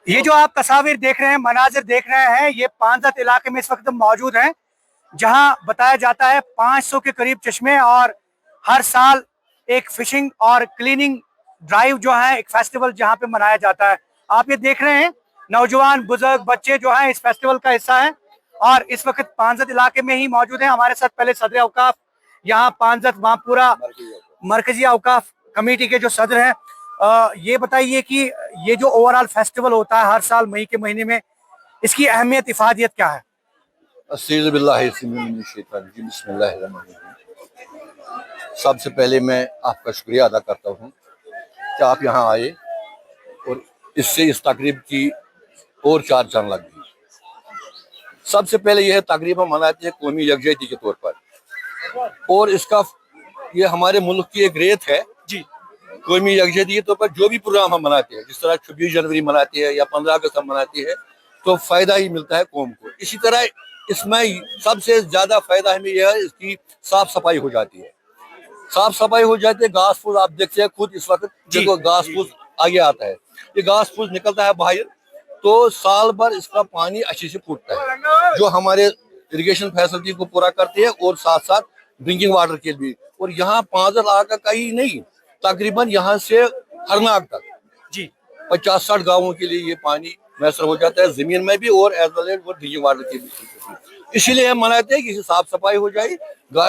یہ جو آپ تصاویر دیکھ رہے ہیں، مناظر دیکھ رہے ہیں، یہ پانزت علاقے میں اس وقت موجود ہیں، جہاں بتایا جاتا ہے 500 کے قریب چشمے اور ہر سال ایک فشنگ اور کلیننگ ڈرائیو جو ہے ایک فیسٹیول جہاں پہ منایا جاتا ہے۔ آپ یہ دیکھ رہے ہیں نوجوان بزرگ بچے جو ہیں اس فیسٹیول کا حصہ ہیں اور اس وقت پانزت علاقے میں ہی موجود ہیں۔ ہمارے ساتھ پہلے صدر اوقاف یہاں پانزت وہاں پورا مرکزی اوقاف کمیٹی کے جو صدر ہیں، یہ بتائیے کہ یہ جو اوورال فیسٹیول ہوتا ہے ہر سال مئی کے مہینے میں، اس کی اہمیت افادیت کیا ہے؟ استعوذ باللہ من الشیطان الرجیم، بسم اللہ الرحمن الرحیم۔ سب سے پہلے میں آپ کا شکریہ ادا کرتا ہوں کہ آپ یہاں آئے اور اس سے اس تقریب کی اور چار چاند لگ گئی۔ سب سے پہلے یہ تقریب ہم مناتے ہیں قومی یکجہتی کے طور پر، اور اس کا یہ ہمارے ملک کی ایک ریت ہے جی، قومی یکجہتی کے طور پر جو بھی پروگرام ہم مناتے ہیں، جس طرح 26 جنوری مناتے ہیں یا 15 اگست ہم مناتے ہیں، تو فائدہ ہی ملتا ہے قوم کو۔ اسی طرح اس میں سب سے زیادہ فائدہ ہمیں یہ ہے اس کی صاف صفائی ہو جاتی ہے، صاف صفائی ہو جاتی ہے۔ گھاس پھوس آپ دیکھتے ہیں خود اس وقت دیکھو گھاس پھوس آگے آتا ہے، یہ گھاس پھوس نکلتا ہے باہر، تو سال بھر اس کا پانی اچھے سے پھوٹتا ہے جو ہمارے اریگیشن فیسلٹی کو پورا کرتے ہیں، اور ساتھ ساتھ ڈرنکنگ واٹر کے بھی۔ اور یہاں 5 علاقہ کا ہی نہیں، تقریباً یہاں سے ہرناگ تک جی 50-60 گاؤں کے لیے یہ پانی میسر ہو جاتا ہے، زمین میں بھی اور ایز ویل ایز وہ ڈرنکنگ واٹر کے بھی۔ اسی لیے ہم مناتے ہیں کہ صاف صفائی ہو جائے۔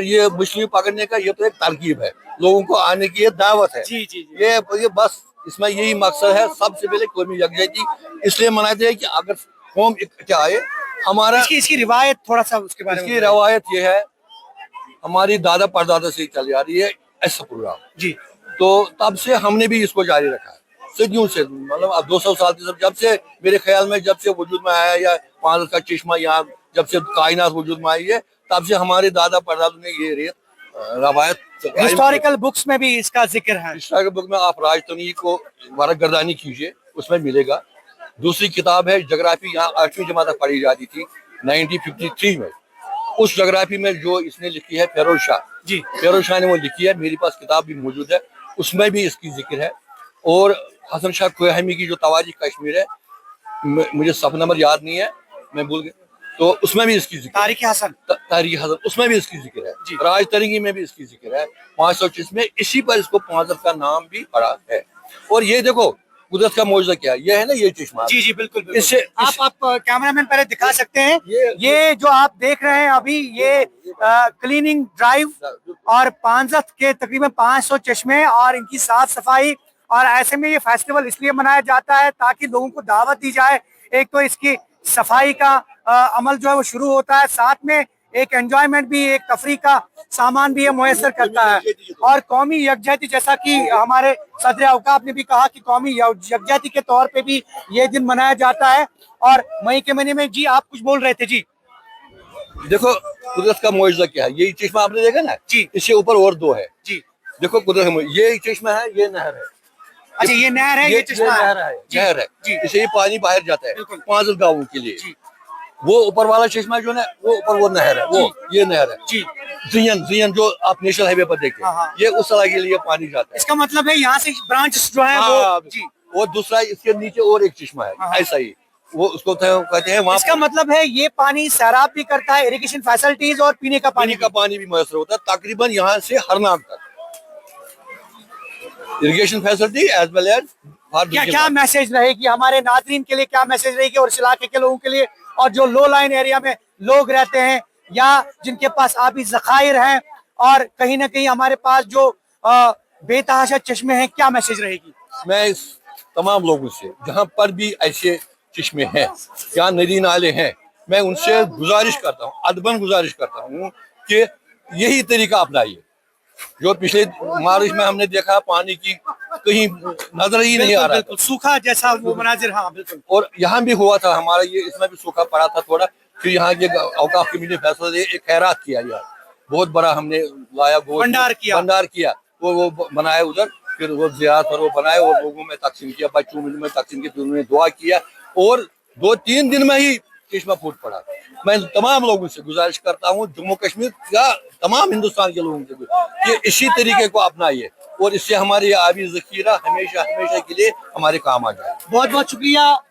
یہ مچھلی پکڑنے کا یہ تو ایک ترکیب ہے، لوگوں کو آنے کی یہ دعوت ہے۔ جی جی جی یہ بس اس میں یہی مقصد ہے، سب سے پہلے قومی یکجہتی اس لیے مناتے ہیں کہ اگر قوم اکٹھے آئے، ہمارا اس کی روایت تھوڑا سا اس کے بارے اس میں کی روایت یہ ہے، ہماری دادا پردادا سے چلی آ رہی ہے ایسا پروگرام، جی تو تب سے ہم نے بھی اس کو جاری رکھا ہے صدیوں سے، مطلب اب 200 سال کی جب سے میرے خیال میں جب سے وجود میں آیا یا پانزت کا چشمہ یہاں جب سے کائنات وجود میں آئی ہے، تب سے ہمارے دادا پردادوں نے یہ روایت ہسٹوریکل بکس میں بھی اس کا ذکر ہے۔ ہسٹوریکل بک میں آپ راج تنگی کو ورق گردانی کیجئے، اس میں ملے گا۔ دوسری کتاب ہے جغرافی، یہاں 8ویں جماعت تک پڑھی جاتی تھی 1953 میں، اس جغرافی میں جو اس نے لکھی ہے فیروز شاہ، جی فیروز شاہ نے وہ لکھی ہے، میرے پاس کتاب بھی موجود ہے، اس میں بھی اس کی ذکر ہے۔ اور حسن شاہ کوہیمی کی جو تواریخ کشمیر ہے، مجھے صفحہ نمبر یاد نہیں ہے، میں بھول گیا، تو اس میں بھی اس کی ذکر ہے۔ تاریخ حسن، تاریخ حسن اس میں بھی اس کی ذکر ہے، جی راج ترنگی میں بھی اس کی ذکر ہے، 500 میں اسی پر اس کو پانزت کا نام بھی پڑا ہے۔ اور یہ دیکھو قدرت کا معجزہ کیا ہے، یہ ہے نا یہ چشمہ، جی جی بالکل بالکل۔ اس سے آپ کیمرہ مین پہلے دکھا سکتے ہیں، یہ جو آپ دیکھ رہے ہیں ابھی یہ کلیننگ ڈرائیو اور پانزت کے تقریباً 500 چشمے اور ان کی صاف صفائی، اور ایسے میں یہ فیسٹیول اس لیے منایا جاتا ہے تاکہ لوگوں کو دعوت دی جائے۔ ایک تو اس کی صفائی کا عمل جو ہے وہ شروع ہوتا ہے، ساتھ میں ایک انجوائمنٹ بھی، ایک تفریح کا سامان بھی یہ میسر کرتا ہے۔ اور قومی یکجہتی، جیسا کہ ہمارے صدر اوقاف نے بھی کہا کہ قومی یکجہتی کے طور پہ بھی یہ دن منایا جاتا ہے۔ اور مئی کے مہینے میں، جی آپ کچھ بول رہے تھے؟ جی دیکھو قدرت کا معجزہ کیا ہے، یہی چشمہ آپ نے دیکھا نا، جی اس سے اوپر اور دو ہے، جی دیکھو قدرت کا معجزہ، یہ چشمہ ہے، یہ نہر ہے، اچھا یہ نہر ہے، یہ چشمہ نہر ہے، نہر ہے، جی اس سے یہ پانی باہر جاتا ہے بالکل 5 گاؤں کے لیے۔ جی وہ اوپر والا چشمہ جو ہے وہ اوپر وہ نہر ہے، وہ یہ نہر ہے جی زین جو آپ نیشنل ہائی وے پر دیکھیں، ہاں ہاں۔ یہ اس علاقے کے لیے پانی جاتا ہے۔ اس کا مطلب ہے یہاں سے برانچ جو ہے وہ، جی اور دوسرا اس کے نیچے اور ایک چشمہ ہے ایسا ہی، وہ اس کو کہتے ہیں وہاں اس کا مطلب ہے یہ پانی سیراب بھی کرتا ہے، اریگیشن فیسلٹیز اور پینے کا پانی بھی میسر ہوتا ہے، تقریباً یہاں سے ہرناگ تک irrigation facility as well as. کیا میسج رہے گی ہمارے ناظرین کے لیے، کیا میسج رہے گی اور اس علاقے کے لوگوں کے لیے، اور جو لو لائن ایریا میں لوگ رہتے ہیں یا جن کے پاس آبی ذخائر ہیں، اور کہیں نہ کہیں ہمارے پاس جو بے تحاشا چشمے ہیں، کیا میسج رہے گی؟ میں اس تمام لوگوں سے جہاں پر بھی ایسے چشمے ہیں یا ندی نالے ہیں، میں ان سے گزارش کرتا ہوں، ادباً گزارش کرتا ہوں کہ یہی طریقہ اپنائیے۔ جو پچھلے بارش میں ہم نے دیکھا پانی کی کہیں نظر ہی نہیں آ رہا بالکل سوکھا جیسا وہ مناظر، ہاں بالکل۔ اور یہاں بھی ہوا تھا ہمارا، یہ اس میں بھی سوکھا پڑا تھا تھوڑا، پھر یہاں کے اوقاف کمیٹی نے فیصلہ دیا، ایک خیرات کیا یار، بہت بڑا ہم نے لایا بھنڈار کیا، وہ بنایا ادھر، پھر وہ زیارت پر وہ بنائے اور لوگوں میں تقسیم کیا، بچوں میں تقسیم کیا، انہوں نے دعا کیا، اور 2-3 دن میں ہی چشمہ پھوٹ پڑا۔ میں تمام لوگوں سے گزارش کرتا ہوں، جموں کشمیر یا تمام ہندوستان کے لوگوں سے کہ اسی طریقے کو اپنائیے، اور اس سے ہماری آبی ذخیرہ ہمیشہ کے لیے ہمارے کام آ جائے۔ بہت بہت شکریہ